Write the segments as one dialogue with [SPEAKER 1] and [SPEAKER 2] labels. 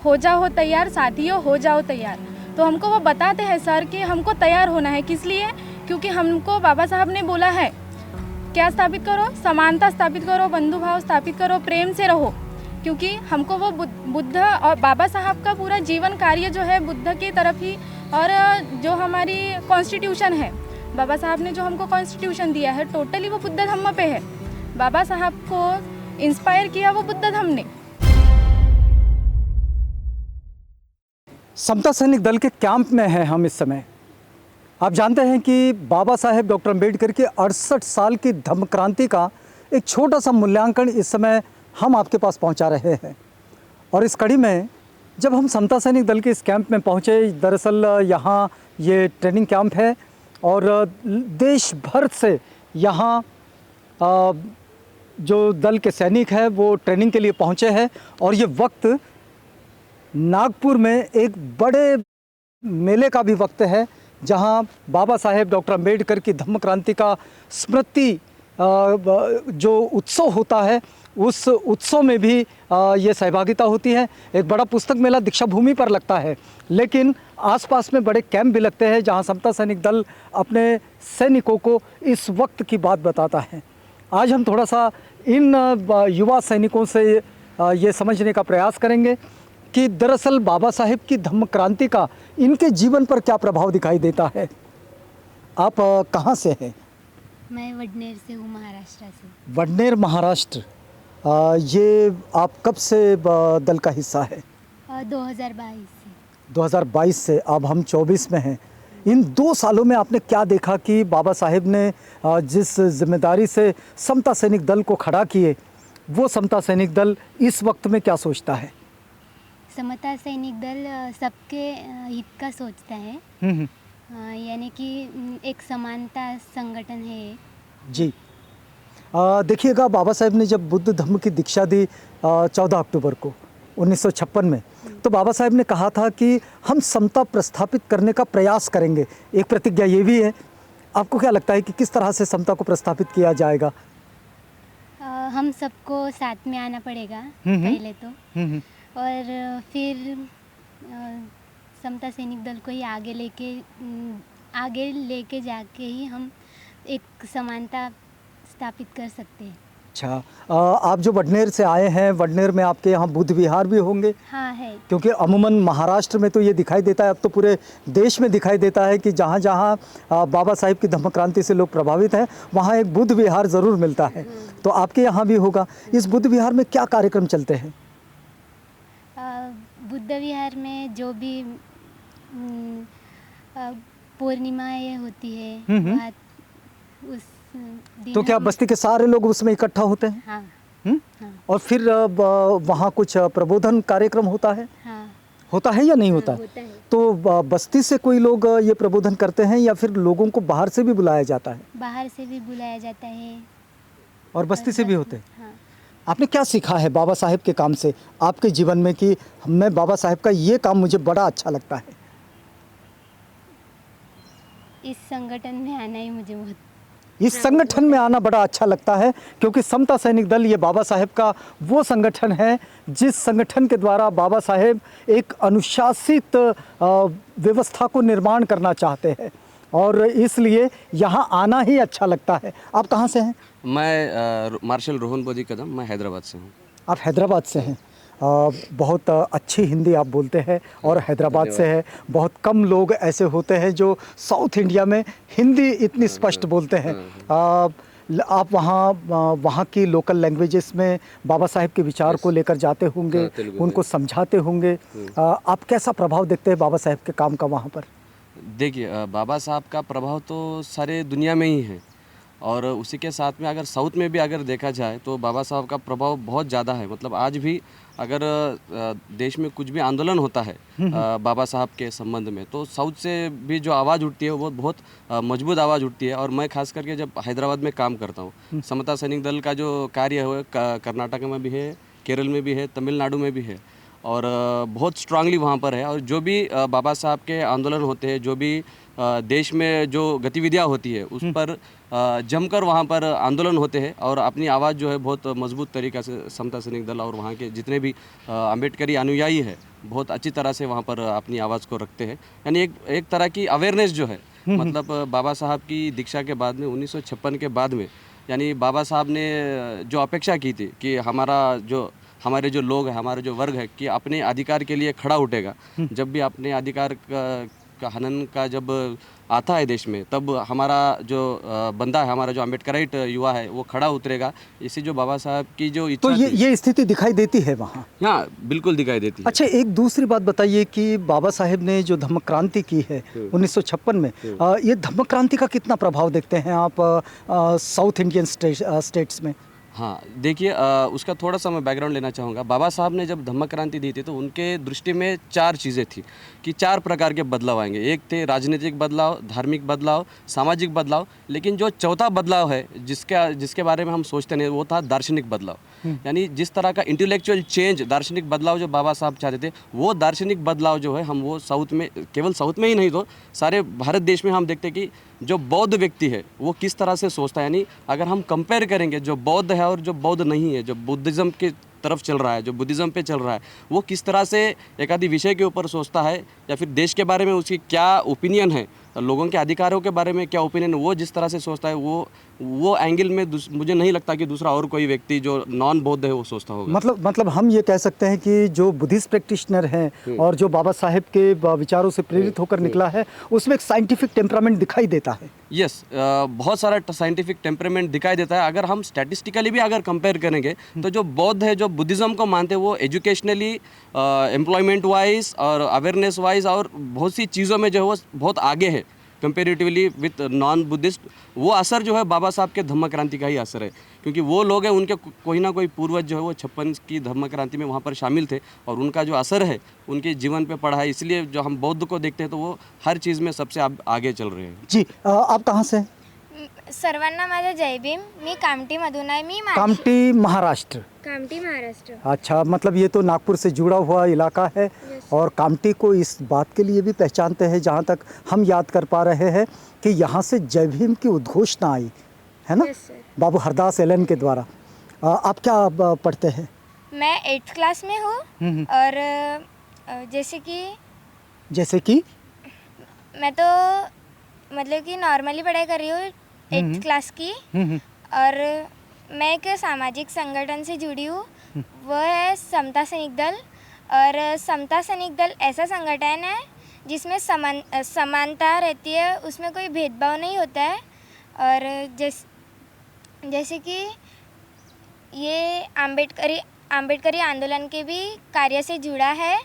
[SPEAKER 1] हो जाओ तैयार साथियों, हो जाओ तैयार। तो हमको वो बताते हैं सर कि हमको तैयार होना है, किस लिए? क्योंकि हमको बाबा साहब ने बोला है क्या स्थापित करो? समानता स्थापित करो, बंधु भाव स्थापित करो, प्रेम से रहो। क्योंकि हमको वो बुद्ध और बाबा साहब का पूरा जीवन कार्य जो है बुद्ध की तरफ ही, और जो हमारी कॉन्स्टिट्यूशन है, बाबा साहब ने जो हमको कॉन्स्टिट्यूशन दिया है टोटली वो बुद्ध धम्म पे है। बाबा साहब को इंस्पायर किया वो बुद्ध धम्म ने।
[SPEAKER 2] समता सैनिक दल के कैंप में हैं हम इस समय। आप जानते हैं कि बाबा साहेब डॉक्टर अम्बेडकर की 68 साल की धम्म क्रांति का एक छोटा सा मूल्यांकन इस समय हम आपके पास पहुंचा रहे हैं। और इस कड़ी में जब हम समता सैनिक दल के इस कैंप में पहुंचे, दरअसल यहाँ ये ट्रेनिंग कैंप है और देश भर से यहाँ जो दल के सैनिक हैं वो ट्रेनिंग के लिए पहुँचे हैं। और ये वक्त नागपुर में एक बड़े मेले का भी वक्त है, जहां बाबा साहेब डॉक्टर अम्बेडकर की धम्म क्रांति का स्मृति जो उत्सव होता है, उस उत्सव में भी ये सहभागिता होती है। एक बड़ा पुस्तक मेला दीक्षा भूमि पर लगता है, लेकिन आसपास में बड़े कैंप भी लगते हैं जहां समता सैनिक दल अपने सैनिकों को इस वक्त की बात बताता है। आज हम थोड़ा सा इन युवा सैनिकों से ये समझने का प्रयास करेंगे कि दरअसल बाबा साहेब की धम्म क्रांति का इनके जीवन पर क्या प्रभाव दिखाई देता है। आप कहाँ से हैं?
[SPEAKER 3] मैं वडनेर से हूँ, महाराष्ट्र से।
[SPEAKER 2] वडनेर, महाराष्ट्र। ये आप कब से दल का हिस्सा है?
[SPEAKER 3] 2022 से।
[SPEAKER 2] 2022 से। अब हम 24 में हैं। इन 2 सालों में आपने क्या देखा कि बाबा साहेब ने जिस जिम्मेदारी से समता सैनिक दल को खड़ा किए, वो समता सैनिक दल इस वक्त में क्या सोचता है?
[SPEAKER 3] समता सैनिक दल सबके हित का सोचता है। यानी कि एक समानता संगठन है
[SPEAKER 2] जी। देखिएगा, बाबा साहेब ने जब बुद्ध धम्म की दीक्षा दी 14 अक्टूबर को 1956 में, तो बाबा साहेब ने कहा था कि हम समता प्रस्थापित करने का प्रयास करेंगे। एक प्रतिज्ञा ये भी है। आपको क्या लगता है कि किस तरह से समता को प्रस्थापित किया जाएगा?
[SPEAKER 3] हम सबको साथ में आना पड़ेगा पहले तो, और फिर समता सैनिक दल को ही आगे लेके जाके ही हम एक समानता स्थापित कर सकते हैं।
[SPEAKER 2] अच्छा, आप जो वडनेर से आए हैं, वडनेर में आपके यहाँ बुद्ध विहार भी होंगे?
[SPEAKER 3] हाँ है।
[SPEAKER 2] क्योंकि अमूमन महाराष्ट्र में तो ये दिखाई देता है, अब तो पूरे देश में दिखाई देता है कि जहाँ जहाँ बाबा साहिब की धम्म क्रांति से लोग प्रभावित हैं, वहाँ एक बुद्ध विहार ज़रूर मिलता है। तो आपके यहाँ भी होगा। इस बुद्ध विहार में क्या कार्यक्रम चलते हैं?
[SPEAKER 3] बुद्ध विहार में जो भी पूर्णिमाएँ होती है, उस दिन
[SPEAKER 2] तो क्या बस्ती के सारे लोग उसमें इकट्ठा होते हैं?
[SPEAKER 3] हाँ। हाँ।
[SPEAKER 2] और फिर वहाँ कुछ प्रबोधन कार्यक्रम होता है?
[SPEAKER 3] हाँ।
[SPEAKER 2] होता है या नहीं होता?
[SPEAKER 3] होता है।
[SPEAKER 2] तो बस्ती से कोई लोग ये प्रबोधन करते हैं या फिर लोगों को बाहर से भी बुलाया जाता है?
[SPEAKER 3] बाहर से भी बुलाया जाता है
[SPEAKER 2] और बस्ती से भी होते हैं।
[SPEAKER 3] हाँ।
[SPEAKER 2] आपने क्या सीखा है बाबा साहेब के काम से आपके जीवन में कि मैं बाबा साहेब का ये काम मुझे बड़ा अच्छा लगता है?
[SPEAKER 3] इस संगठन में आना ही मुझे बहुत,
[SPEAKER 2] इस संगठन में आना बड़ा अच्छा लगता है, क्योंकि समता सैनिक दल ये बाबा साहेब का वो संगठन है जिस संगठन के द्वारा बाबा साहेब एक अनुशासित व्यवस्था को निर्माण करना चाहते हैं, और इसलिए यहाँ आना ही अच्छा लगता है। आप कहाँ से हैं?
[SPEAKER 4] मैं मार्शल रोहन बोधी कदम, मैं हैदराबाद से हूँ।
[SPEAKER 2] आप हैदराबाद से हैं। बहुत अच्छी हिंदी आप बोलते हैं और हैदराबाद से है। बहुत कम लोग ऐसे होते हैं जो साउथ इंडिया में हिंदी इतनी स्पष्ट बोलते हैं। आप वहाँ की लोकल लैंग्वेजेस में बाबा साहेब के विचार को लेकर जाते होंगे, उनको समझाते होंगे। आप कैसा प्रभाव देखते हैं बाबा साहेब के काम का वहाँ पर?
[SPEAKER 4] देखिए, बाबा साहब का प्रभाव तो सारे दुनिया में ही है, और उसी के साथ में अगर साउथ में भी अगर देखा जाए तो बाबा साहब का प्रभाव बहुत ज़्यादा है। मतलब आज भी अगर देश में कुछ भी आंदोलन होता है बाबा साहब के संबंध में, तो साउथ से भी जो आवाज़ उठती है वो बहुत मजबूत आवाज़ उठती है। और मैं खास करके जब हैदराबाद में काम करता हूँ, समता सैनिक दल का जो कार्य है कर्नाटक में भी है, केरल में भी है, तमिलनाडु में भी है, और बहुत स्ट्रांगली वहाँ पर है। और जो भी बाबा साहब के आंदोलन होते हैं, जो भी देश में जो गतिविधियाँ होती है उस पर जमकर वहाँ पर आंदोलन होते हैं और अपनी आवाज़ जो है बहुत मजबूत तरीक़े से समता सैनिक दल और वहाँ के जितने भी अम्बेडकरी अनुयायी है बहुत अच्छी तरह से वहाँ पर अपनी आवाज़ को रखते हैं। यानी एक तरह की अवेयरनेस जो है मतलब बाबा साहब की दीक्षा के बाद में 1956 के बाद में यानी बाबा साहब ने जो अपेक्षा की थी कि हमारे जो लोग हैं, हमारे जो वर्ग है कि अपने अधिकार के लिए खड़ा उठेगा, जब भी अपने अधिकार का हनन का जब आता है देश में तब हमारा जो बंदा है, हमारा जो अम्बेडकराइट युवा है वो खड़ा उतरेगा। इसी जो बाबा साहब की जो इच्छा
[SPEAKER 2] तो ये स्थिति दिखाई देती है वहाँ?
[SPEAKER 4] हाँ बिल्कुल दिखाई देती है।
[SPEAKER 2] अच्छा, एक दूसरी बात बताइए कि बाबा साहेब ने जो धम्म क्रांति की है 1956 में, ये धम्म क्रांति का कितना प्रभाव देखते हैं आप साउथ इंडियन स्टेट्स में?
[SPEAKER 4] हाँ देखिए, उसका थोड़ा सा मैं बैकग्राउंड लेना चाहूँगा। बाबा साहब ने जब धम्म क्रांति दी थी तो उनके दृष्टि में 4 चीज़ें थी कि 4 प्रकार के बदलाव आएंगे। एक थे राजनीतिक बदलाव, धार्मिक बदलाव, सामाजिक बदलाव, लेकिन जो चौथा बदलाव है जिसके बारे में हम सोचते नहीं वो था दार्शनिक बदलाव। यानी जिस तरह का इंटेलेक्चुअल चेंज, दार्शनिक बदलाव जो बाबा साहब चाहते थे वो दार्शनिक बदलाव जो है हम वो साउथ में, केवल साउथ में ही नहीं तो सारे भारत देश में हम देखते हैं कि जो बौद्ध व्यक्ति है वो किस तरह से सोचता है। यानी अगर हम कंपेयर करेंगे जो बौद्ध है और जो बौद्ध नहीं है, जो बुद्धिज़्म के तरफ चल रहा है, जो बुद्धिज़्म पे चल रहा है, वो किस तरह से एक आदि विषय के ऊपर सोचता है या फिर देश के बारे में उसकी क्या ओपिनियन है, लोगों के अधिकारों के बारे में क्या ओपिनियन, वो जिस तरह से सोचता है वो एंगल में मुझे नहीं लगता कि दूसरा और कोई व्यक्ति जो नॉन बौद्ध है वो सोचता होगा।
[SPEAKER 2] मतलब हम ये कह सकते हैं कि जो बुद्धिस्ट प्रैक्टिशनर हैं और जो बाबा साहेब के विचारों से प्रेरित होकर निकला है उसमें एक साइंटिफिक टेम्परामेंट दिखाई देता है।
[SPEAKER 4] यस, बहुत सारा साइंटिफिक टेम्परामेंट दिखाई देता है। अगर हम स्टैटिस्टिकली भी अगर कंपेयर करेंगे तो जो बौद्ध है, जो बुद्धिज़्म को मानते हैं, वो एजुकेशनली, एम्प्लॉयमेंट वाइज और अवेयरनेस वाइज और बहुत सी चीज़ों में जो है वो बहुत आगे है कंपेरेटिवली विथ नॉन बुद्धिस्ट। वो असर जो है बाबा साहब के धम्म क्रांति का ही असर है, क्योंकि वो लोग हैं, उनके कोई ना कोई पूर्वज जो है वो 56 की धम्म क्रांति में वहाँ पर शामिल थे और उनका जो असर है उनके जीवन पे पड़ा है। इसलिए जो हम बौद्ध को देखते हैं तो वो हर चीज़ में सबसे आगे चल रहे हैं।
[SPEAKER 2] जी, आप कहाँ से?
[SPEAKER 5] सर्वांना माझा जय भीम। मी कामठीमधून आहे।
[SPEAKER 2] कामठी महाराष्ट्र।
[SPEAKER 5] कामठी महाराष्ट्र।
[SPEAKER 2] अच्छा, मतलब ये तो नागपुर से जुड़ा हुआ इलाका है और कामठी को इस बात के लिए भी पहचानते हैं, जहाँ तक हम याद कर पा रहे हैं कि यहाँ से जय भीम की उद्घोषणा आई है ना, बाबू हरदास एलन के द्वारा। आप क्या पढ़ते हैं?
[SPEAKER 5] मैं 8th क्लास में हूँ और जैसे कि मैं तो मतलब कि नॉर्मली पढ़ाई कर रही हूँ 8th क्लास की, और मैं एक सामाजिक संगठन से जुड़ी हूँ, वो है समता सैनिक दल। और समता सैनिक दल ऐसा संगठन है जिसमें समानता रहती है, उसमें कोई भेदभाव नहीं होता है। और जैसे कि ये आम्बेडकरी आंदोलन के भी कार्य से जुड़ा है।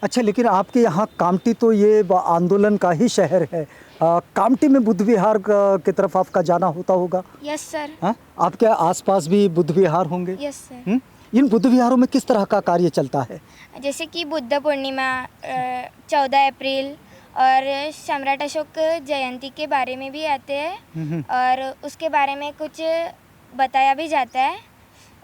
[SPEAKER 2] अच्छा, लेकिन आपके यहाँ कामठी तो ये आंदोलन का ही शहर है। कामठी में बुद्ध विहार की तरफ आपका जाना होता होगा?
[SPEAKER 5] Yes sir.
[SPEAKER 2] आपके आसपास भी बुद्ध विहार होंगे?
[SPEAKER 5] Yes sir.
[SPEAKER 2] इन बुद्ध विहारों में किस तरह का कार्य चलता है?
[SPEAKER 5] जैसे कि बुद्ध पूर्णिमा 14 अप्रैल और सम्राट अशोक जयंती के बारे में भी आते हैं और उसके बारे में कुछ बताया भी जाता है,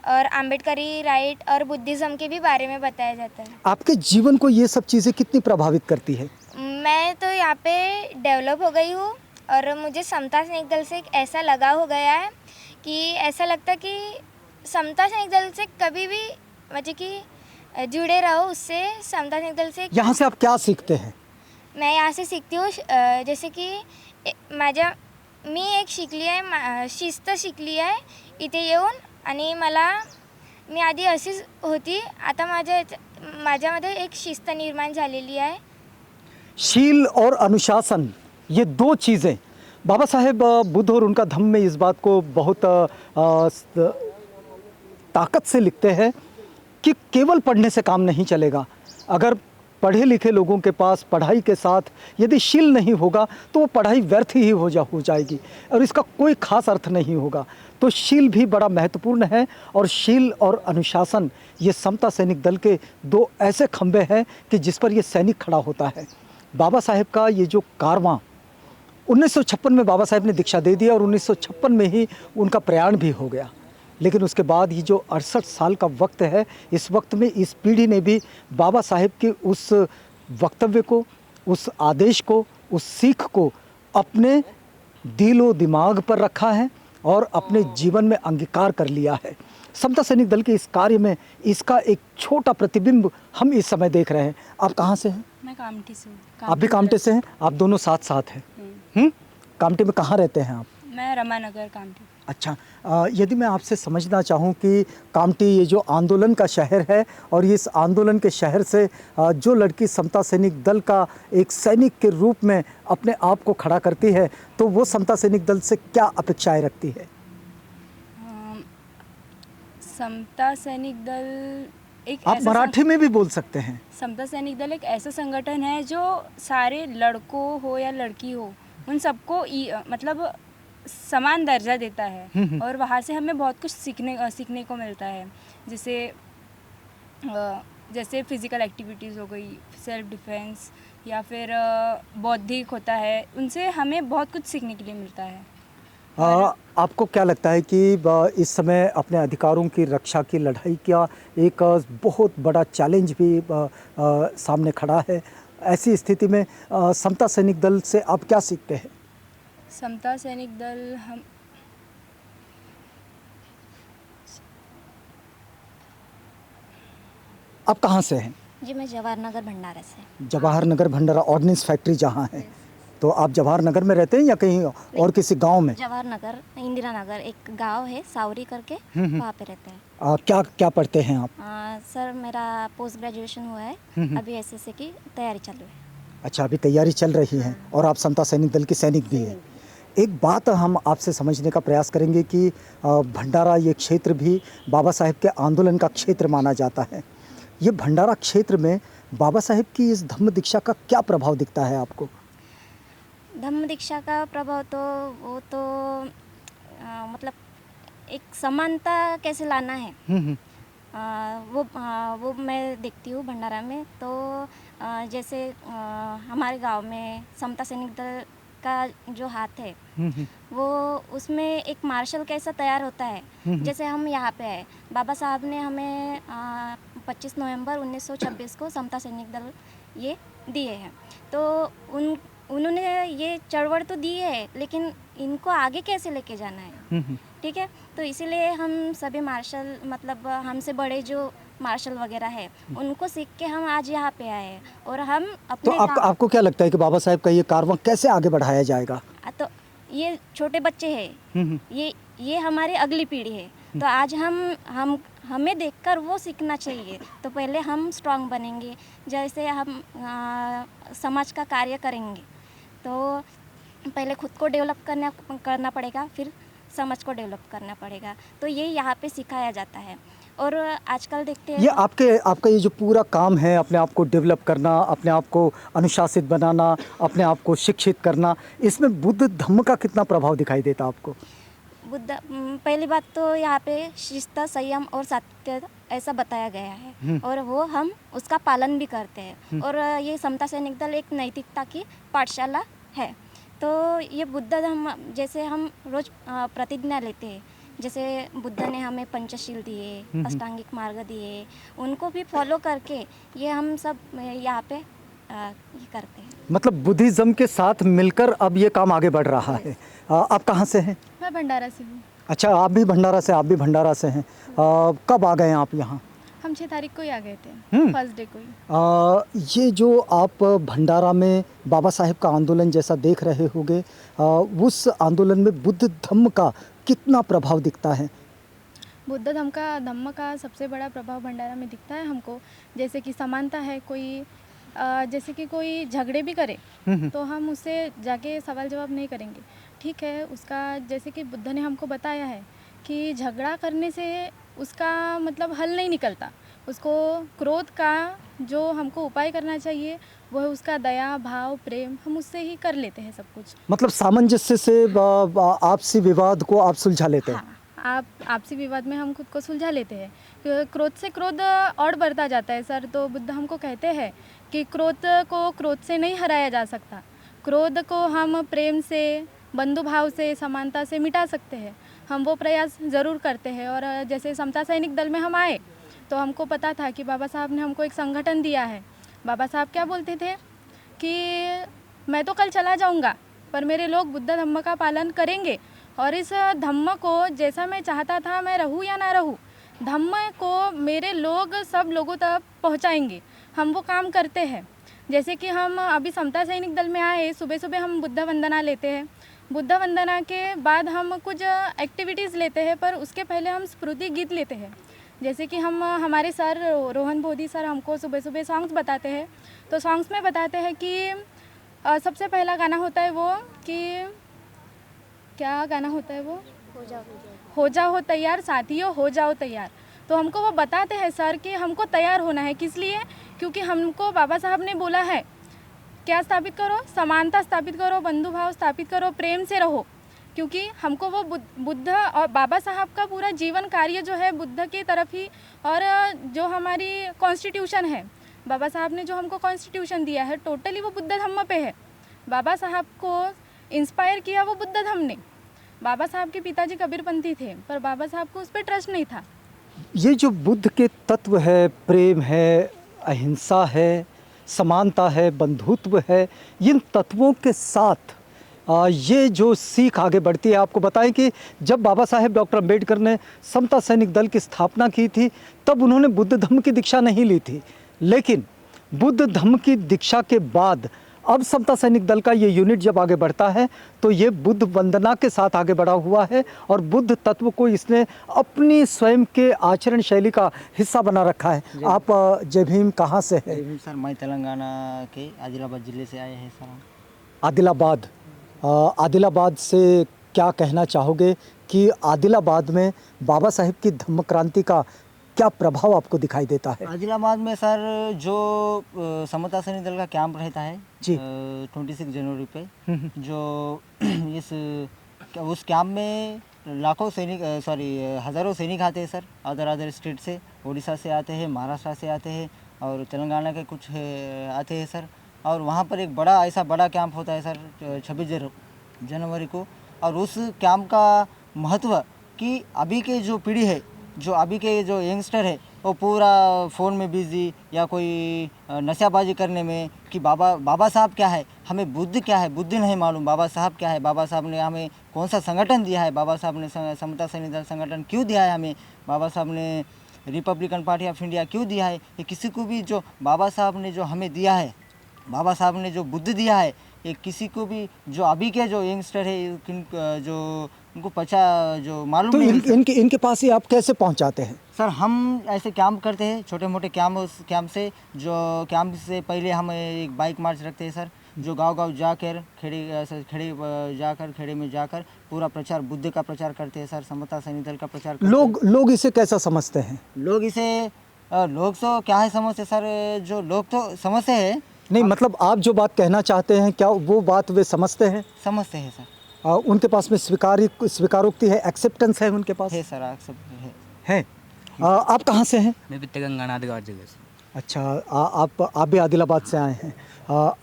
[SPEAKER 5] और आम्बेडकरी राइट और बुद्धिज़्म के भी बारे में बताया जाता है। आपके
[SPEAKER 2] जीवन को ये सब चीज़ें कितनी प्रभावित करती है?
[SPEAKER 5] मैं तो यहाँ पे डेवलप हो गई हूँ और मुझे समता सैनिक दल से एक ऐसा लगाव हो गया है कि ऐसा लगता कि समता सैनिक दल से कभी भी मतलब कि जुड़े रहो उससे। समता सैनिक दल से
[SPEAKER 2] यहाँ से आप क्या सीखते हैं?
[SPEAKER 5] मैं यहाँ से सीखती हूँ जैसे कि मी एक शिकली आहे, शिस्त शिकली आहे इथे येऊन, आणि मी आधी अशीच होती, आता माझ्यामध्ये एक शिस्त निर्माण झालेली आहे।
[SPEAKER 2] शील और अनुशासन, ये 2 चीज़ें बाबा साहेब बुद्ध और उनका धम्म में इस बात को बहुत ताकत से लिखते हैं कि केवल पढ़ने से काम नहीं चलेगा। अगर पढ़े लिखे लोगों के पास पढ़ाई के साथ यदि शील नहीं होगा तो वो पढ़ाई व्यर्थ ही हो जाएगी और इसका कोई खास अर्थ नहीं होगा। तो शील भी बड़ा महत्वपूर्ण है और शील और अनुशासन ये समता सैनिक दल के 2 ऐसे खंभे हैं कि जिस पर ये सैनिक खड़ा होता है। बाबा साहेब का ये जो कारवां 1956 में बाबा साहेब ने दीक्षा दे दिया और 1956 में ही उनका प्रयाण भी हो गया, लेकिन उसके बाद ये जो 68 साल का वक्त है, इस वक्त में इस पीढ़ी ने भी बाबा साहेब के उस वक्तव्य को, उस आदेश को, उस सीख को अपने दिलो दिमाग पर रखा है और अपने जीवन में अंगीकार कर लिया है। समता सैनिक दल के इस कार्य में इसका एक छोटा प्रतिबिंब हम इस समय देख रहे हैं। आप कहाँ से हैं?
[SPEAKER 6] मैं कामठी से हूँ।
[SPEAKER 2] आप भी कामटे से हैं? आप दोनों साथ साथ हैं? कामटे में कहाँ रहते हैं आप?
[SPEAKER 6] मैं रमानगर कामठी।
[SPEAKER 2] अच्छा, यदि मैं आपसे समझना चाहूँ कि कामठी ये जो आंदोलन का शहर है और इस आंदोलन के शहर से जो लड़की समता सैनिक दल का एक सैनिक के रूप में अपने आप को खड़ा करती है, तो वो समता सैनिक दल से क्या अपेक्षाएं रखती है?
[SPEAKER 6] समता सैनिक दल एक
[SPEAKER 2] आप मराठी में भी बोल सकते हैं।
[SPEAKER 6] समता सैनिक दल एक ऐसा संगठन है जो सारे लड़कों हो या लड़की हो उन सबको मतलब समान दर्जा देता है और वहाँ से हमें बहुत कुछ सीखने को मिलता है। जैसे फिज़िकल एक्टिविटीज़ हो गई, सेल्फ डिफेंस या फिर बौद्धिक होता है, उनसे हमें बहुत कुछ सीखने के लिए मिलता है।
[SPEAKER 2] आपको क्या लगता है कि इस समय अपने अधिकारों की रक्षा की लड़ाई का एक बहुत बड़ा चैलेंज भी सामने खड़ा है? ऐसी स्थिति में समता सैनिक दल से आप क्या सीखते हैं?
[SPEAKER 6] समता सैनिक दल
[SPEAKER 2] आप कहाँ से हैं?
[SPEAKER 7] जी मैं जवाहर नगर भंडारा से।
[SPEAKER 2] जवाहर नगर भंडारा ऑर्डिनेंस फैक्ट्री जहाँ है, तो आप जवाहर नगर में रहते हैं या कहीं और किसी गांव में?
[SPEAKER 7] जवाहर नगर, इंदिरा नगर एक गांव है सावरी करके, वहाँ पे रहते हैं।
[SPEAKER 2] क्या क्या पढ़ते हैं आप?
[SPEAKER 7] सर मेरा पोस्ट ग्रेजुएशन हुआ है, अभी एसएससी की तैयारी चल रही है।
[SPEAKER 2] अच्छा, अभी तैयारी चल रही है और आप समता सैनिक दल के सैनिक भी हैं। एक बात हम आपसे समझने का प्रयास करेंगे कि भंडारा ये क्षेत्र भी बाबा साहेब के आंदोलन का क्षेत्र माना जाता है। ये भंडारा क्षेत्र में बाबा साहेब की इस धम्म दीक्षा का क्या प्रभाव दिखता है आपको?
[SPEAKER 7] धम्म दीक्षा का प्रभाव तो वो तो मतलब एक समानता कैसे लाना है, वो मैं देखती हूँ भंडारा में। तो जैसे हमारे गांव में समता सैनिक दल का जो हाथ है वो उसमें एक मार्शल कैसा तैयार होता है। जैसे हम यहाँ पे आए, बाबा साहब ने हमें 25 नवंबर 1926 को समता सैनिक दल ये दिए हैं। तो उन्होंने ये चळवळ तो दी है, लेकिन इनको आगे कैसे लेके जाना है, ठीक है। तो इसीलिए हम सभी मार्शल मतलब हमसे बड़े जो मार्शल वगैरह है उनको सीख के हम आज यहाँ पे आए हैं और हम अपने
[SPEAKER 2] तो आपको क्या लगता है कि बाबा साहेब का ये कारवां कैसे आगे बढ़ाया जाएगा?
[SPEAKER 7] तो ये छोटे बच्चे हैं, ये हमारी अगली पीढ़ी है। तो आज हमें देखकर वो सीखना चाहिए। तो पहले हम स्ट्रांग बनेंगे, जैसे हम समाज का कार्य करेंगे तो पहले खुद को डेवलप करना पड़ेगा, फिर समाज को डेवलप करना पड़ेगा। तो ये यहाँ पे सिखाया जाता है। और आजकल देखते हैं
[SPEAKER 2] ये आपका ये जो पूरा काम है, अपने आप को डेवलप करना, अपने आप को अनुशासित बनाना, अपने आप को शिक्षित करना, इसमें बुद्ध धम्म का कितना प्रभाव दिखाई देता आपको?
[SPEAKER 7] बुद्ध पहली बात तो यहाँ पे शिस्त, संयम और सत्य ऐसा बताया गया है और वो हम उसका पालन भी करते हैं। और ये समता सैनिक दल एक नैतिकता की पाठशाला है। तो ये बुद्ध धम्म जैसे हम रोज प्रतिज्ञा लेते हैं, जैसे बुद्ध ने हमें पंचशील दिए, अष्टांगिक मार्ग दिए, उनको भी फॉलो करके ये हम सब यहाँ पे ये करते हैं। मतलब
[SPEAKER 2] बुद्धिज़्म के साथ मिलकर अब ये काम आगे बढ़ रहा है। आप कहाँ से हैं?
[SPEAKER 1] मैं भंडारा से हूँ।
[SPEAKER 2] अच्छा, आप भी भंडारा से हैं। कब आ गए हैं आप यहाँ?
[SPEAKER 1] हम 6 तारीख को ही आ गए थे, फर्स्ट डे को ही।
[SPEAKER 2] ये जो आप भंडारा में बाबा साहेब का आंदोलन जैसा देख रहे होंगे, उस आंदोलन में बुद्ध धम्म का कितना प्रभाव दिखता है?
[SPEAKER 1] बुद्ध धम्म का सबसे बड़ा प्रभाव भंडारा में दिखता है हमको। जैसे कि समानता है, जैसे कि कोई झगड़े भी करे तो हम उससे जाके सवाल जवाब नहीं करेंगे, ठीक है। उसका जैसे कि बुद्ध ने हमको बताया है कि झगड़ा करने से उसका मतलब हल नहीं निकलता। उसको क्रोध का जो हमको उपाय करना चाहिए वो है उसका दया, भाव, प्रेम, हम उससे ही कर लेते हैं सब कुछ।
[SPEAKER 2] मतलब सामंजस्य से आपसी विवाद को आप सुलझा लेते हैं?
[SPEAKER 1] हाँ, आपसी विवाद में हम खुद को सुलझा लेते हैं। क्रोध से क्रोध और बढ़ता जाता है सर। तो बुद्ध हमको कहते हैं कि क्रोध को क्रोध से नहीं हराया जा सकता। क्रोध को हम प्रेम से, बंधु भाव से, समानता से मिटा सकते हैं। हम वो प्रयास ज़रूर करते हैं। और जैसे समता सैनिक दल में हम आए तो हमको पता था कि बाबा साहब ने हमको एक संगठन दिया है। बाबा साहब क्या बोलते थे कि मैं तो कल चला जाऊंगा, पर मेरे लोग बुद्ध धम्म का पालन करेंगे और इस धम्म को जैसा मैं चाहता था मैं रहूँ या ना रहूँ, धम्म को मेरे लोग सब लोगों तक पहुंचाएंगे। हम वो काम करते हैं। जैसे कि हम अभी समता सैनिक दल में आए, सुबह सुबह हम बुद्ध वंदना लेते हैं। बुद्ध वंदना के बाद हम कुछ एक्टिविटीज़ लेते हैं, पर उसके पहले हम स्मृति गीत लेते हैं। जैसे कि हम हमारे सर रोहन बोधी सर हमको सुबह सुबह सॉन्ग्स बताते हैं। तो सॉन्ग्स में बताते हैं कि सबसे पहला गाना होता है वो कि क्या गाना होता है वो, हो जाओ तैयार साथियों, हो जाओ तैयार। तो हमको वो बताते हैं सर कि हमको तैयार होना है। किस लिए? क्योंकि हमको बाबा साहब ने बोला है क्या स्थापित करो, समानता स्थापित करो, बंधु भाव स्थापित करो, प्रेम से रहो। क्योंकि हमको वो बुद्ध और बाबा साहब का पूरा जीवन कार्य जो है बुद्ध की तरफ ही, और जो हमारी कॉन्स्टिट्यूशन है, बाबा साहब ने जो हमको कॉन्स्टिट्यूशन दिया है टोटली वो बुद्ध धम्म पे है। बाबा साहब को इंस्पायर किया वो बुद्ध धम्म ने। बाबा साहब के पिताजी कबीरपंथी थे, पर बाबा साहब को उस पर ट्रस्ट नहीं था।
[SPEAKER 2] ये जो बुद्ध के तत्व है, प्रेम है, अहिंसा है, समानता है, बंधुत्व है, इन तत्वों के साथ ये जो सीख आगे बढ़ती है। आपको बताएं कि जब बाबा साहेब डॉक्टर अम्बेडकर ने समता सैनिक दल की स्थापना की थी तब उन्होंने बुद्ध धम्म की दीक्षा नहीं ली थी, लेकिन बुद्ध धम्म की दीक्षा के बाद अब समता सैनिक दल का ये यूनिट जब आगे बढ़ता है तो ये बुद्ध वंदना के साथ आगे बढ़ा हुआ है और बुद्ध तत्व को इसने अपनी स्वयं के आचरण शैली का हिस्सा बना रखा है। आप जय भीम कहाँ से है?
[SPEAKER 8] जय भीम सर, मैं तेलंगाना के आदिलाबाद ज़िले से आए हैं सर।
[SPEAKER 2] आदिलाबाद, आदिलाबाद से क्या कहना चाहोगे कि आदिलाबाद में बाबा साहेब की धम्म क्रांति का क्या प्रभाव आपको दिखाई देता है?
[SPEAKER 8] आदिलाबाद में सर जो समता सैनिक दल का कैंप रहता है
[SPEAKER 2] जी
[SPEAKER 8] 26 जनवरी पे, जो उस कैंप में लाखों सैनिक हज़ारों सैनिक आते हैं सर, अदर स्टेट से, उड़ीसा से आते हैं, महाराष्ट्र से आते हैं और तेलंगाना के कुछ आते हैं सर। और वहाँ पर एक ऐसा बड़ा कैंप होता है सर 26 जनवरी को। और उस कैंप का महत्व कि अभी के जो पीढ़ी है, जो अभी के जो यंगस्टर है, वो पूरा फ़ोन में बिज़ी या कोई नशाबाजी करने में कि बाबा साहब क्या है, हमें बुद्ध क्या है, बुद्ध नहीं मालूम, बाबा साहब क्या है, बाबा साहब ने हमें कौन सा संगठन दिया है, बाबा साहब ने समता सैनिक दल संगठन क्यों दिया है हमें, बाबा साहब ने रिपब्लिकन पार्टी ऑफ इंडिया क्यों दिया है। ये किसी को भी जो बाबा साहब ने जो हमें दिया है, बाबा साहब ने जो बुद्ध दिया है, ये किसी को भी जो अभी के जो यंगस्टर है जो उनको जो मालूम
[SPEAKER 2] तो
[SPEAKER 8] नहीं।
[SPEAKER 2] इनके पास ही आप कैसे पहुंचाते हैं?
[SPEAKER 8] सर हम ऐसे कैंप करते हैं, छोटे मोटे कैंप। उस कैंप से पहले हम एक बाइक मार्च रखते हैं सर, जो गांव जाकर खेड़े में जाकर पूरा प्रचार, बुद्ध का प्रचार करते हैं सर, समता सैनिक दल का प्रचार करते हैं।
[SPEAKER 2] लोग इसे कैसा समझते हैं?
[SPEAKER 8] लोग तो क्या है समझते सर, जो लोग तो समझते हैं।
[SPEAKER 2] नहीं, मतलब आप जो बात कहना चाहते हैं क्या वो बात वे समझते हैं?
[SPEAKER 8] समझते हैं सर।
[SPEAKER 2] उनके पास में स्वीकारोक्ति है, एक्सेप्टेंस है उनके पास?
[SPEAKER 8] है सर, एक्सेप्ट है।
[SPEAKER 2] आप कहाँ से हैं?
[SPEAKER 9] मैं भी तेलंगाना आदिलाबाद जिले से।
[SPEAKER 2] अच्छा, आप भी आदिलाबाद से आए हैं।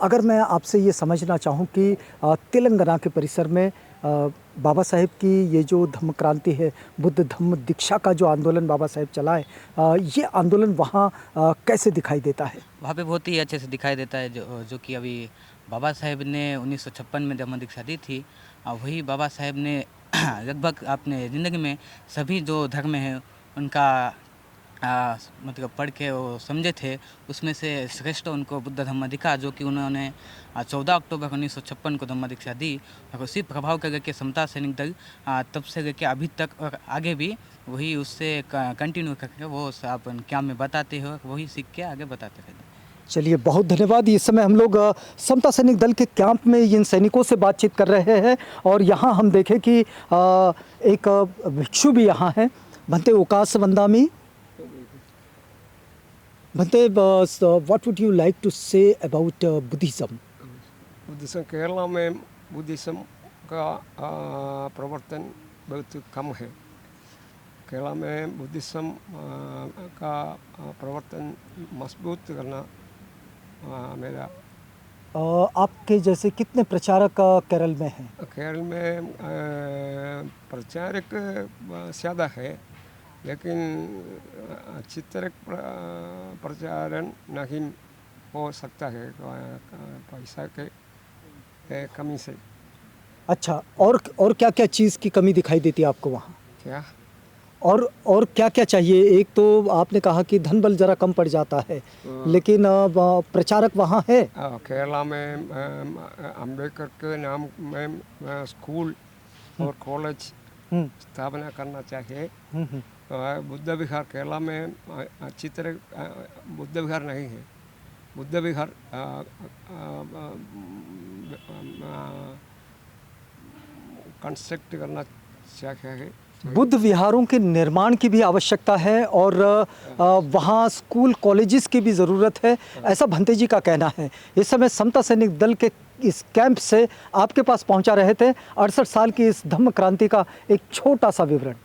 [SPEAKER 2] अगर मैं आपसे ये समझना चाहूँ कि तेलंगाना के परिसर में बाबा साहेब की ये जो धम्म क्रांति है, बुद्ध धम्म दीक्षा का जो आंदोलन बाबा साहेब चलाए, ये आंदोलन वहाँ कैसे दिखाई देता है?
[SPEAKER 9] वहाँ पे बहुत ही अच्छे से दिखाई देता है, जो कि अभी बाबा साहेब ने 1956 में धम्म दीक्षा दी थी, वही बाबा साहेब ने लगभग अपने ज़िंदगी में सभी जो धर्म हैं उनका मतलब पढ़ के वो समझे थे, उसमें से श्रेष्ठ उनको बुद्ध धम्म दिखा, जो कि उन्होंने 14 अक्टूबर 1956 को धम्म दीक्षा दी। और उसी प्रभाव के लेके समता सैनिक दल तब से लेके अभी तक और आगे भी वही उससे कंटिन्यू करके वो आप क्या में बताते हो, वही सीख के आगे बताते रहते।
[SPEAKER 2] चलिए, बहुत धन्यवाद। इस समय हम लोग समता सैनिक दल के कैंप में इन सैनिकों से बातचीत कर रहे हैं और यहाँ हम देखें कि एक भिक्षु भी यहाँ हैं। भंते ओकास वंदामी, भंते what would you like to say about Buddhism?
[SPEAKER 10] Buddhism Kerala में बुद्धिज्म का प्रवर्तन बहुत कम है। केरला में बुद्धिज्म का प्रवर्तन मजबूत करना मेरा।
[SPEAKER 2] आपके जैसे कितने प्रचारक केरल में हैं?
[SPEAKER 10] केरल में प्रचारक ज़्यादा है, लेकिन अच्छी तरह प्रचारण नहीं हो सकता है पैसा के कमी से।
[SPEAKER 2] अच्छा, और क्या क्या चीज़ की कमी दिखाई देती है आपको वहाँ?
[SPEAKER 10] क्या
[SPEAKER 2] और क्या क्या चाहिए? एक तो आपने कहा कि धन बल जरा कम पड़ जाता है, लेकिन प्रचारक वहाँ है?
[SPEAKER 10] केरला में अम्बेडकर के नाम में स्कूल और कॉलेज स्थापना करना चाहिए। बुद्ध विहार केरला में अच्छी तरह बुद्ध विहार नहीं है। बुद्ध विहार कंस्ट्रक्ट करना चाहिए।
[SPEAKER 2] बुद्ध विहारों के निर्माण की भी आवश्यकता है और वहाँ स्कूल कॉलेजेस की भी ज़रूरत है, ऐसा भंते जी का कहना है। इस समय समता सैनिक दल के इस कैंप से आपके पास पहुँचा रहे थे 68 साल की इस धम्म क्रांति का एक छोटा सा विवरण।